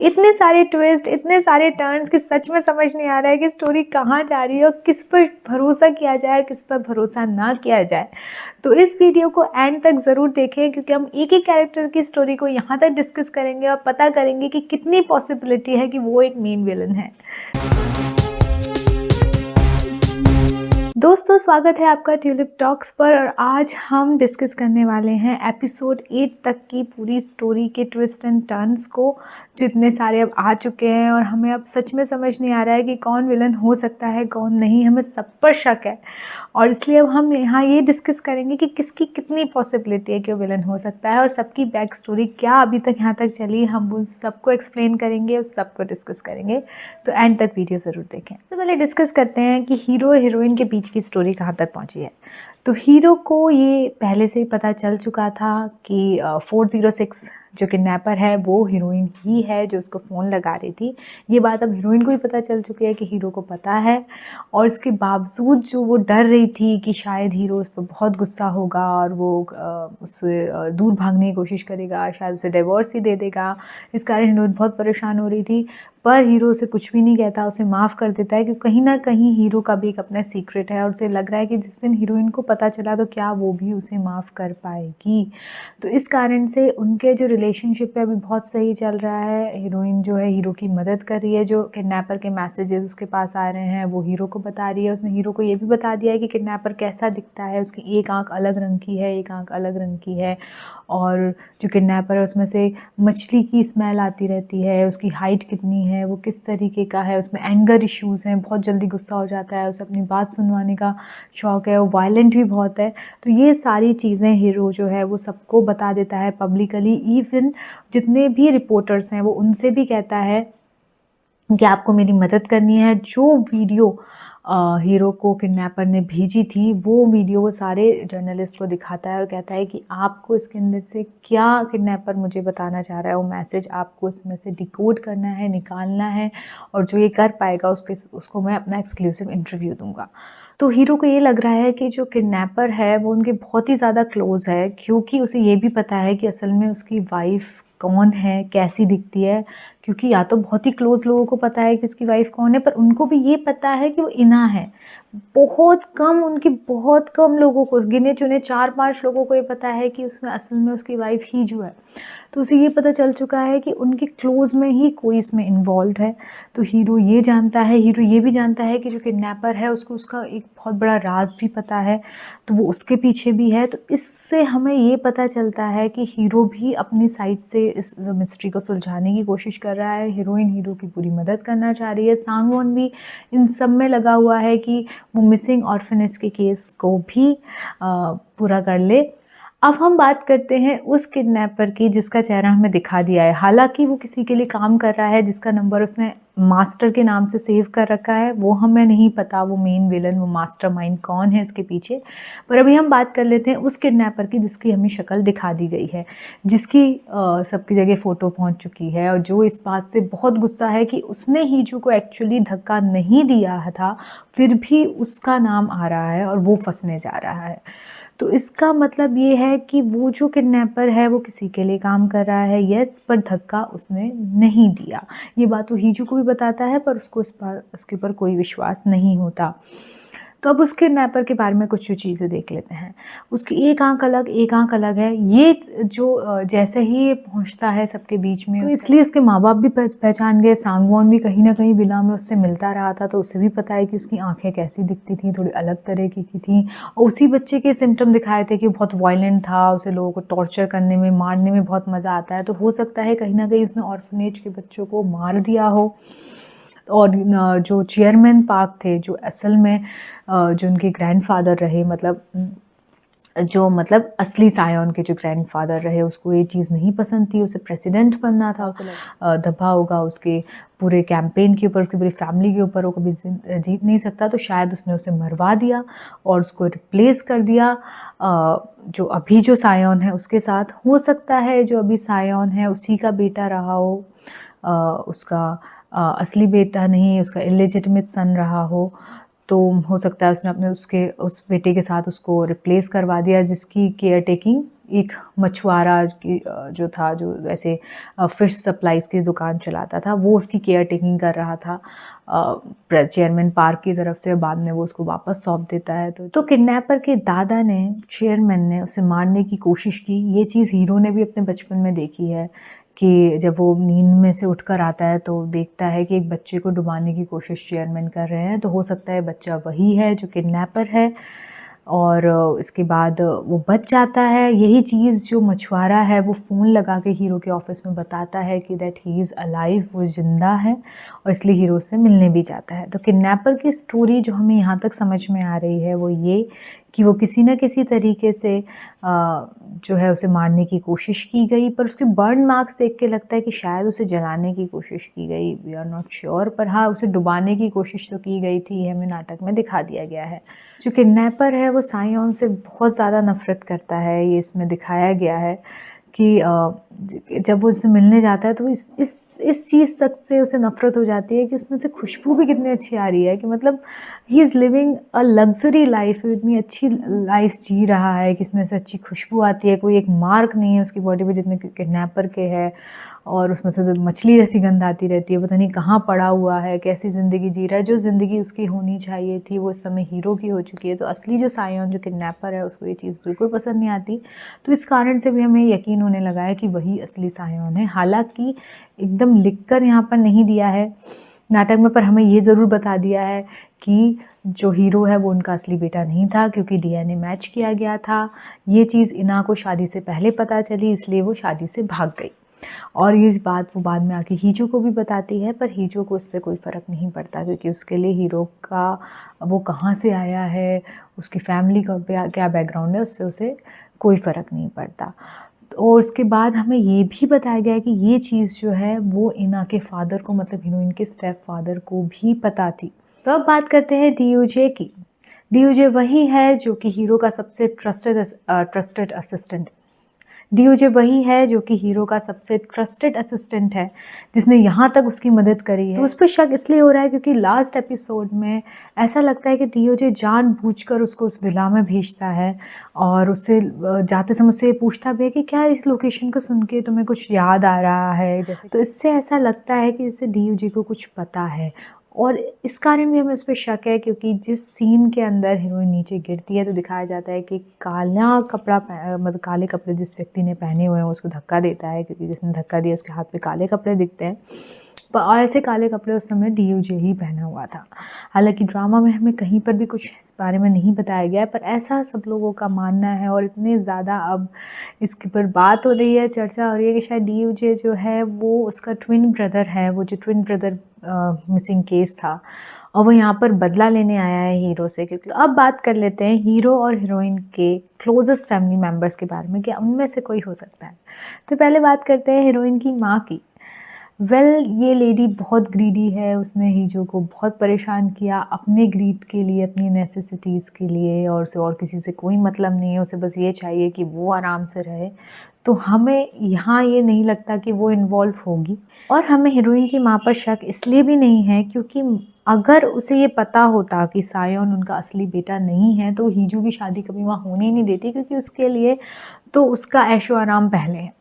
इतने सारे ट्विस्ट, इतने सारे टर्न्स कि सच में समझ नहीं आ रहा है कि स्टोरी कहाँ जा रही है और किस पर भरोसा किया जाए और किस पर भरोसा ना किया जाए। तो इस वीडियो को एंड तक ज़रूर देखें, क्योंकि हम एक एक कैरेक्टर की स्टोरी को यहाँ तक डिस्कस करेंगे और पता करेंगे कि कितनी पॉसिबिलिटी है कि वो एक मेन विलन है। दोस्तों, स्वागत है आपका ट्यूलिप टॉक्स पर। और आज हम डिस्कस करने वाले हैं एपिसोड 8 तक की पूरी स्टोरी के ट्विस्ट एंड टर्न्स को, जितने सारे अब आ चुके हैं और हमें अब सच में समझ नहीं आ रहा है कि कौन विलन हो सकता है कौन नहीं। हमें सब पर शक है और इसलिए अब हम यहाँ ये डिस्कस करेंगे कि किसकी कितनी पॉसिबिलिटी है कि वो विलन हो सकता है और सबकी बैक स्टोरी क्या अभी तक यहाँ तक चली, हम उन सबको एक्सप्लेन करेंगे और सबको डिस्कस करेंगे। तो एंड तक वीडियो ज़रूर देखें। सबसे पहले डिस्कस करते हैं कि हीरो हीरोइन के बीच की स्टोरी कहाँ तक पहुँची है। तो हीरो को ये पहले से ही पता चल चुका था कि 406 जो किडनैपर है वो हीरोइन ही है जो उसको फ़ोन लगा रही थी। ये बात अब हीरोइन को ही पता चल चुकी है कि हीरो को पता है, और इसके बावजूद जो वो डर रही थी कि शायद हीरो उस पर बहुत गुस्सा होगा और वो उससे दूर भागने की कोशिश करेगा, शायद उसे डिवोर्स ही दे देगा, इस कारण हीरोइन बहुत परेशान हो रही थी। पर हीरो उसे कुछ भी नहीं कहता, उसे माफ़ कर देता है, क्योंकि कहीं ना कहीं हीरो का भी एक अपना सीक्रेट है और उसे लग रहा है कि जिस दिन हीरोइन को पता चला तो क्या वो भी उसे माफ़ कर पाएगी। तो इस कारण से उनके जो रिलेशनशिप है अभी बहुत सही चल रहा है। हीरोइन जो है हीरो की मदद कर रही है, जो किडनैपर के मैसेजेस उसके पास आ रहे हैं वो हीरो को बता रही है। उसने हीरो को ये भी बता दिया है कि किडनैपर कैसा दिखता है, उसकी एक आँख अलग रंग की है, एक आँख अलग रंग की है, और जो किडनैपर है उसमें से मछली की स्मेल आती रहती है, उसकी हाइट कितनी है, वो किस तरीके का है, उसमें एंगर इश्यूज़ हैं, बहुत जल्दी गुस्सा हो जाता है, उसे अपनी बात सुनवाने का शौक़ है, वो वायलेंट भी बहुत है। तो ये सारी चीज़ें हीरो जो है वो सबको बता देता है पब्लिकली। इवन जितने भी रिपोर्टर्स हैं वो उनसे भी कहता है कि आपको मेरी मदद करनी है। जो वीडियो हीरो को किडनैपर ने भेजी थी वो वीडियो वो सारे जर्नलिस्ट को दिखाता है और कहता है कि आपको इसके अंदर से क्या किडनैपर मुझे बताना चाह रहा है, वो मैसेज आपको इसमें से डिकोड करना है, निकालना है, और जो ये कर पाएगा उसको मैं अपना एक्सक्लूसिव इंटरव्यू दूंगा। तो हीरो को ये लग रहा है कि जो किडनैपर है वो उनके बहुत ही ज़्यादा क्लोज़ है, क्योंकि उसे ये भी पता है कि असल में उसकी वाइफ कौन है, कैसी दिखती है। क्योंकि या तो बहुत ही क्लोज़ लोगों को पता है कि उसकी वाइफ कौन है, पर उनको भी ये पता है कि वो इना है। बहुत कम लोगों को, गिने चुने 4-5 लोगों को ये पता है कि उसमें असल में उसकी वाइफ ही जो है। तो उसे ये पता चल चुका है कि उनके क्लोज़ में ही कोई इसमें इन्वॉल्व है। तो हीरो ये जानता है, हीरो ये भी जानता है कि जो किडनैपर है उसको उसका एक बहुत बड़ा राज भी पता है, तो वो उसके पीछे भी है। तो इससे हमें ये पता चलता है कि हीरो भी अपनी साइड से इस मिस्ट्री को सुलझाने की कोशिश कर रहा है। हीरोइन हीरो की पूरी मदद करना चाह रही है। सांगवोन भी इन सब में लगा हुआ है कि वो मिसिंग ऑर्फनेज के केस को भी पूरा कर ले। अब हम बात करते हैं उस किडनैपर की जिसका चेहरा हमें दिखा दिया है। हालांकि वो किसी के लिए काम कर रहा है जिसका नंबर उसने मास्टर के नाम से सेव कर रखा है, वो हमें नहीं पता वो मेन विलन, वो मास्टरमाइंड कौन है इसके पीछे। पर अभी हम बात कर लेते हैं उस किडनैपर की जिसकी हमें शक्ल दिखा दी गई है, जिसकी सबकी जगह फ़ोटो पहुंच चुकी है, और जो इस बात से बहुत गुस्सा है कि उसने हीजू को एक्चुअली धक्का नहीं दिया था, फिर भी उसका नाम आ रहा है और वो फंसने जा रहा है। तो इसका मतलब ये है कि वो जो किडनैपर है वो किसी के लिए काम कर रहा है, यस, पर धक्का उसने नहीं दिया। ये बात वो हीजू को भी बताता है, पर उसको इसके ऊपर कोई विश्वास नहीं होता। तो अब उस किडनैपर के बारे में कुछ जो चीज़ें देख लेते हैं। उसकी एक आंख अलग है। ये जो जैसे ही ये पहुंचता है सबके बीच में, तो इसलिए उसके माँ बाप भी पहचान गए। सांगवोन भी कहीं ना कहीं विला में उससे मिलता रहा था, तो उसे भी पता है कि उसकी आंखें कैसी दिखती थी, थोड़ी अलग तरह की थी। और उसी बच्चे के सिम्टम दिखाए थे कि बहुत वायलेंट था, उसे लोगों को टॉर्चर करने में, मारने में बहुत मज़ा आता है। तो हो सकता है कहीं ना कहीं उसने ऑर्फनेज के बच्चों को मार दिया हो। और जो चेयरमैन पार्क थे, जो असल में जो उनके ग्रैंडफादर रहे, मतलब असली सायोन के जो ग्रैंडफादर रहे, उसको ये चीज़ नहीं पसंद थी, उसे प्रेसिडेंट बनना था, उसे दबा होगा उसके पूरे कैंपेन के ऊपर, उसकी पूरी फैमिली के ऊपर, वो कभी जीत नहीं सकता। तो शायद उसने उसे मरवा दिया और उसको रिप्लेस कर दिया जो अभी जो सायोन है उसके साथ। हो सकता है जो अभी सायोन है उसी का बेटा रहा हो, उसका असली बेटा नहीं, उसका इलेजिटिमेट सन रहा हो। तो हो सकता है उसने उस बेटे के साथ उसको रिप्लेस करवा दिया जिसकी केयर टेकिंग एक मछुआरा की जो था, जो ऐसे फ़िश सप्लाईज़ की दुकान चलाता था, वो उसकी केयर टेकिंग कर रहा था चेयरमैन पार्क की तरफ से। बाद में वो उसको वापस सौंप देता है। तो किडनैपर के दादा ने, चेयरमैन ने उसे मारने की कोशिश की। ये चीज़ हीरो ने भी अपने बचपन में देखी है कि जब वो नींद में से उठकर आता है तो देखता है कि एक बच्चे को डुबाने की कोशिश चेयरमैन कर रहे हैं। तो हो सकता है बच्चा वही है जो किडनैपर है, और इसके बाद वो बच जाता है। यही चीज़ जो मछुआरा है वो फ़ोन लगा के हीरो के ऑफ़िस में बताता है कि दैट ही इज़ अलाइव, वो ज़िंदा है, और इसलिए हीरो से मिलने भी जाता है। तो किडनैपर की स्टोरी जो हमें यहाँ तक समझ में आ रही है वो ये कि वो किसी न किसी तरीके से जो है उसे मारने की कोशिश की गई, पर उसके बर्न मार्क्स देख के लगता है कि शायद उसे जलाने की कोशिश की गई, वी आर नॉट श्योर। पर हाँ, उसे डुबाने की कोशिश तो की गई थी, हमें नाटक में दिखा दिया गया है। जो किडनैपर है वो सायोन से बहुत ज़्यादा नफ़रत करता है, ये इसमें दिखाया गया है कि जब वो उससे मिलने जाता है तो इस चीज़ तक से उसे नफ़रत हो जाती है कि उसमें से खुशबू भी कितनी अच्छी आ रही है, कि मतलब he is living a luxury life, इतनी अच्छी लाइफ जी रहा है कि इसमें से अच्छी खुशबू आती है, कोई एक मार्क नहीं है उसकी बॉडी पे जितने किडनैपर के है, और उसमें से तो मछली जैसी गंध आती रहती है, पता नहीं कहाँ पड़ा हुआ है, कैसी ज़िंदगी जी रहा है। जो ज़िंदगी उसकी होनी चाहिए थी वो इस समय हीरो की हो चुकी है। तो असली जो सायोन, जो किडनैपर है, उसको ये चीज़ बिल्कुल पसंद नहीं आती। तो इस कारण से भी हमें यकीन होने लगा है कि वही असली सायोन है। हालाँकि एकदम लिख कर यहाँ पर नहीं दिया है नाटक में, पर हमें ये ज़रूर बता दिया है कि जो हीरो है वो उनका असली बेटा नहीं था, क्योंकि डीएनए मैच किया गया था। ये चीज़ इना को शादी से पहले पता चली, इसलिए वो शादी से भाग गई, और ये बात वो बाद में आके हीजो को भी बताती है। पर हीजो को उससे कोई फ़र्क नहीं पड़ता, क्योंकि उसके लिए हीरो का वो कहाँ से आया है, उसकी फैमिली का क्या बैकग्राउंड है, उससे उसे कोई फ़र्क नहीं पड़ता। और उसके बाद हमें ये भी बताया गया है कि ये चीज़ जो है वो इना के फादर को, मतलब हीरोइन के स्टेप फादर को भी पता थी। तो अब बात करते हैं डीयूजे की। डीयूजे वही है जो कि हीरो का सबसे ट्रस्टेड असिस्टेंट। डीओजे वही है जो कि हीरो का सबसे ट्रस्टेड असिस्टेंट है, जिसने यहाँ तक उसकी मदद करी है। तो उस पर शक इसलिए हो रहा है क्योंकि लास्ट एपिसोड में ऐसा लगता है कि डीओजे जानबूझकर उसको उस विला में भेजता है, और उससे जाते समय उससे पूछता भी है कि क्या इस लोकेशन को सुन के तुम्हें कुछ याद आ रहा है, जैसे। तो इससे ऐसा लगता है कि इससे डीओजे को कुछ पता है, और इस कारण भी हमें उस पर शक है, क्योंकि जिस सीन के अंदर हीरोइन नीचे गिरती है तो दिखाया जाता है कि काला कपड़ा, मतलब काले कपड़े जिस व्यक्ति ने पहने हुए हैं उसको धक्का देता है, क्योंकि जिसने धक्का दिया उसके हाथ पे काले कपड़े दिखते हैं। और ऐसे काले कपड़े उस समय डीयूजे ही पहना हुआ था। हालांकि ड्रामा में हमें कहीं पर भी कुछ इस बारे में नहीं बताया गया है, पर ऐसा सब लोगों का मानना है, और इतने ज़्यादा अब इसके ऊपर बात हो रही है, चर्चा हो रही है कि शायद डीयूजे जो है वो उसका ट्विन ब्रदर है, वो जो ट्विन ब्रदर मिसिंग केस था, और वो यहाँ पर बदला लेने आया है हीरो से। क्योंकि अब बात कर लेते हैं हीरो और हीरोइन के क्लोजेस्ट फैमिली मेम्बर्स के बारे में, कि उनमें से कोई हो सकता है। तो पहले बात करते हैं हीरोइन की माँ की। ये लेडी बहुत ग्रीडी है, उसने हीजो को बहुत परेशान किया अपने ग्रीड के लिए, अपनी नेसेसिटीज़ के लिए, और उसे और किसी से कोई मतलब नहीं है, उसे बस ये चाहिए कि वो आराम से रहे। तो हमें यहाँ ये नहीं लगता कि वो इन्वॉल्व होगी, और हमें हीरोइन की माँ पर शक इसलिए भी नहीं है क्योंकि अगर उसे ये पता होता कि सायोन उनका असली बेटा नहीं है तो हीजो की शादी कभी वहाँ होने ही नहीं देती, क्योंकि उसके लिए तो उसका ऐशो आराम पहले है।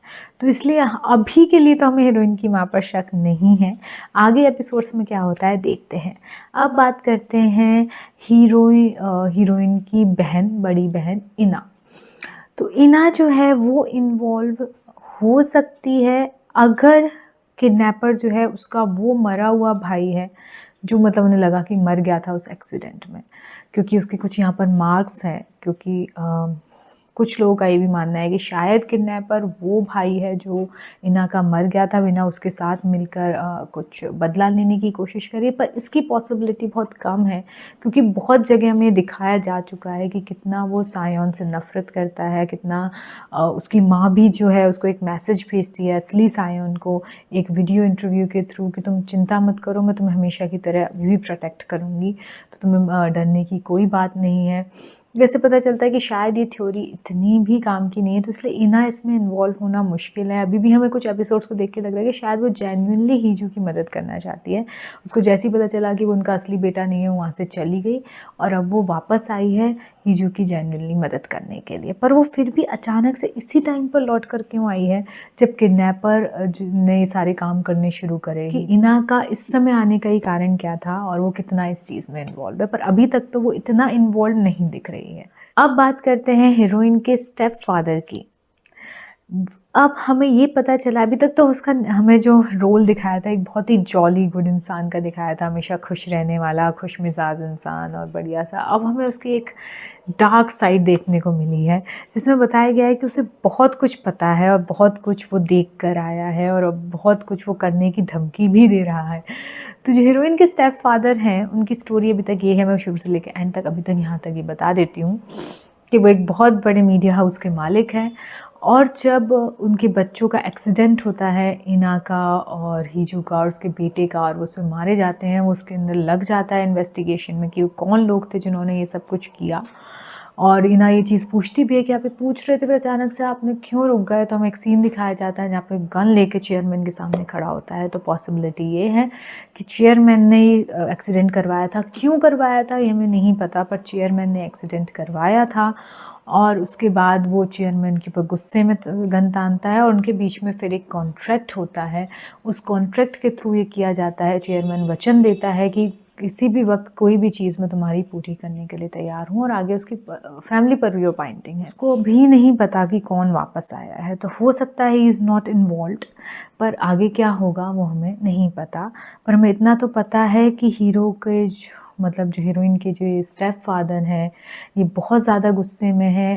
तो इसलिए अभी के लिए तो हमें हीरोइन की माँ पर शक नहीं है। आगे एपिसोड्स में क्या होता है देखते हैं। अब बात करते हैं हीरोइन की बहन, बड़ी बहन इना। तो इना जो है वो इन्वॉल्व हो सकती है अगर किडनैपर जो है उसका वो मरा हुआ भाई है, जो मतलब उन्हें लगा कि मर गया था उस एक्सीडेंट में, क्योंकि उसके कुछ यहाँ पर मार्क्स हैं। क्योंकि कुछ लोगों का ये भी मानना है कि शायद किडनैपर वो भाई है जो इना का मर गया था, इना उसके साथ मिलकर कुछ बदला लेने की कोशिश करी, पर इसकी पॉसिबिलिटी बहुत कम है, क्योंकि बहुत जगह हमें दिखाया जा चुका है कि कितना वो सायोन से नफ़रत करता है, कितना उसकी माँ भी जो है उसको एक मैसेज भेजती है असली सायोन को, एक वीडियो इंटरव्यू के थ्रू, कि तुम चिंता मत करो, मैं तुम्हें हमेशा की तरह अभी भी प्रोटेक्ट करूँगी, तो तुम्हें डरने की कोई बात नहीं है। वैसे पता चलता है कि शायद ये थ्योरी इतनी भी काम की नहीं है, तो इसलिए इना इसमें इन्वॉल्व होना मुश्किल है। अभी भी हमें कुछ एपिसोड्स को देख के लग रहा है कि शायद वो जेन्युइनली हीजू की मदद करना चाहती है। उसको जैसे ही पता चला कि वो उनका असली बेटा नहीं है, वो वहाँ से चली गई और अब वो वापस आई है हीजू की जेन्युइनली मदद करने के लिए। पर वो फिर भी अचानक से इसी टाइम पर लौट कर क्यों आई है जब किडनैपर ने सारे काम करने शुरू करे? कि इना का इस समय आने का ही कारण क्या था और वो कितना इस चीज़ में इन्वॉल्व है, पर अभी तक तो वो इतना इन्वॉल्व नहीं दिख रही है। अब बात करते हैं हीरोइन के स्टेप फादर की। अब हमें ये पता चला, अभी तक तो उसका हमें जो रोल दिखाया था एक बहुत ही जॉली गुड इंसान का दिखाया था, हमेशा खुश रहने वाला, खुश मिजाज इंसान और बढ़िया सा। अब हमें उसकी एक डार्क साइड देखने को मिली है, जिसमें बताया गया है कि उसे बहुत कुछ पता है और बहुत कुछ वो देख कर आया है और अब बहुत कुछ वो करने की धमकी भी दे रहा है। तो जो हीरोइन के स्टेप फादर हैं, उनकी स्टोरी अभी तक ये है, मैं शुरू से लेकर एंड तक अभी तक यहाँ तक ये बता देती हूँ कि वो एक बहुत बड़े मीडिया हाउस के मालिक हैं। और जब उनके बच्चों का एक्सीडेंट होता है, इना का और हीजू का और उसके बेटे का, और वो उसमें मारे जाते हैं, वो उसके अंदर लग जाता है इन्वेस्टिगेशन में कि वो कौन लोग थे जिन्होंने ये सब कुछ किया। और इना ये चीज़ पूछती भी है कि आप ये पूछ रहे थे फिर अचानक से आपने क्यों रुक गए। तो हमें एक सीन दिखाया जाता है जहाँ पे गन लेके चेयरमैन के सामने खड़ा होता है। तो पॉसिबिलिटी ये है कि चेयरमैन ने ही एक्सीडेंट करवाया था। क्यों करवाया था ये हमें नहीं पता, पर चेयरमैन ने एक्सीडेंट करवाया था। और उसके बाद वो चेयरमैन के ऊपर गुस्से में गन तानता है और उनके बीच में फिर एक कॉन्ट्रैक्ट होता है। उस कॉन्ट्रैक्ट के थ्रू ये किया जाता है, चेयरमैन वचन देता है कि किसी भी वक्त कोई भी चीज़ मैं तुम्हारी पूरी करने के लिए तैयार हूँ। और आगे उसकी फैमिली पर भी वो पॉइंटिंग है। उसको भी नहीं पता कि कौन वापस आया है, तो हो सकता है ही इज़ नॉट इन्वॉल्व्ड, पर आगे क्या होगा वो हमें नहीं पता। पर हमें इतना तो पता है कि हीरो के मतलब जो हीरोइन के जो स्टेप फादर हैं, ये बहुत ज़्यादा गुस्से में है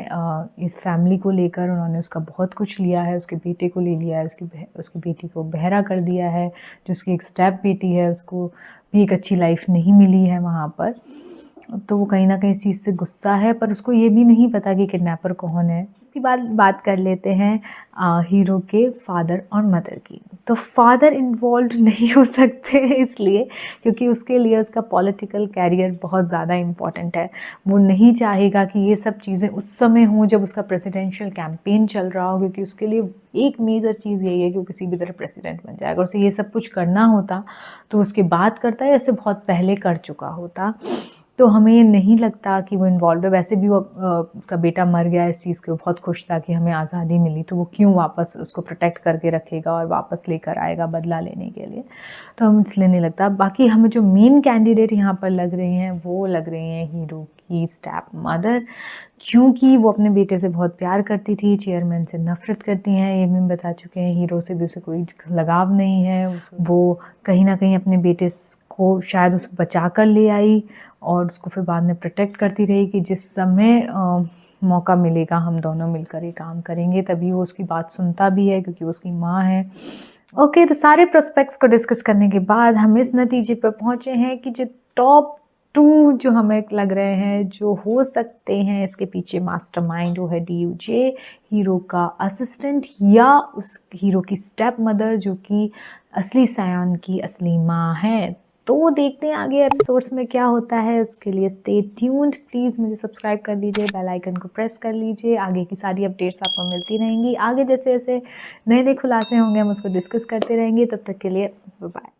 इस फैमिली को लेकर। उन्होंने उसका बहुत कुछ लिया है, उसके बेटे को ले लिया है, उसकी बेटी को बहरा कर दिया है। जो उसकी एक स्टेप बेटी है, उसको भी एक अच्छी लाइफ नहीं मिली है वहाँ पर। तो वो कहीं ना कहीं इस चीज़ से गुस्सा है, पर उसको ये भी नहीं पता कि किडनैपर कौन है। इसके बाद बात कर लेते हैं हीरो के फादर और मदर की। तो फादर इन्वॉल्व नहीं हो सकते इसलिए क्योंकि उसके लिए उसका पॉलिटिकल कैरियर बहुत ज़्यादा इम्पॉर्टेंट है। वो नहीं चाहेगा कि ये सब चीज़ें उस समय हों जब उसका प्रेसिडेंशियल कैंपेन चल रहा हो, क्योंकि उसके लिए एक मेजर चीज़ यही है कि वो किसी भी तरह प्रेसिडेंट बन जाएगा। अगर उसे ये सब कुछ करना होता तो उसके बाद करता है, ऐसे बहुत पहले कर चुका होता। तो हमें ये नहीं लगता कि वो इन्वॉल्व है। वैसे भी वो उसका बेटा मर गया, इस चीज़ के वो बहुत खुश था कि हमें आज़ादी मिली, तो वो क्यों वापस उसको प्रोटेक्ट करके रखेगा और वापस लेकर आएगा बदला लेने के लिए। तो हम इसलिए नहीं लगता। बाकी हमें जो मेन कैंडिडेट यहाँ पर लग रही हैं वो लग रही हैं हीरो की स्टेप मदर, क्योंकि वो अपने बेटे से बहुत प्यार करती थी, चेयरमैन से नफ़रत करती हैं। ये भी हम बता चुके हैं, हीरो से भी उसे कोई लगाव नहीं है। वो कहीं ना कहीं अपने बेटे को शायद उसको बचा कर ले आई और उसको फिर बाद में प्रोटेक्ट करती रही कि जिस समय मौका मिलेगा हम दोनों मिलकर ये काम करेंगे। तभी वो उसकी बात सुनता भी है क्योंकि वो उसकी माँ है। ओके, तो सारे प्रोस्पेक्ट्स को डिस्कस करने के बाद हम इस नतीजे पर पहुँचे हैं कि जो टॉप 2 जो हमें लग रहे हैं जो हो सकते हैं इसके पीछे मास्टरमाइंड, वो है डीयूजे, हीरो का असिस्टेंट, या उस हीरो की स्टेप मदर जो कि असली सायन की असली माँ है। तो देखते हैं आगे एपिसोड्स में क्या होता है। उसके लिए स्टे ट्यून्ड। प्लीज़ मुझे सब्सक्राइब कर लीजिए, बेल आइकन को प्रेस कर लीजिए। आगे की सारी अपडेट्स आपको मिलती रहेंगी। आगे जैसे जैसे नए नए खुलासे होंगे हम उसको डिस्कस करते रहेंगे। तब तक के लिए बाय।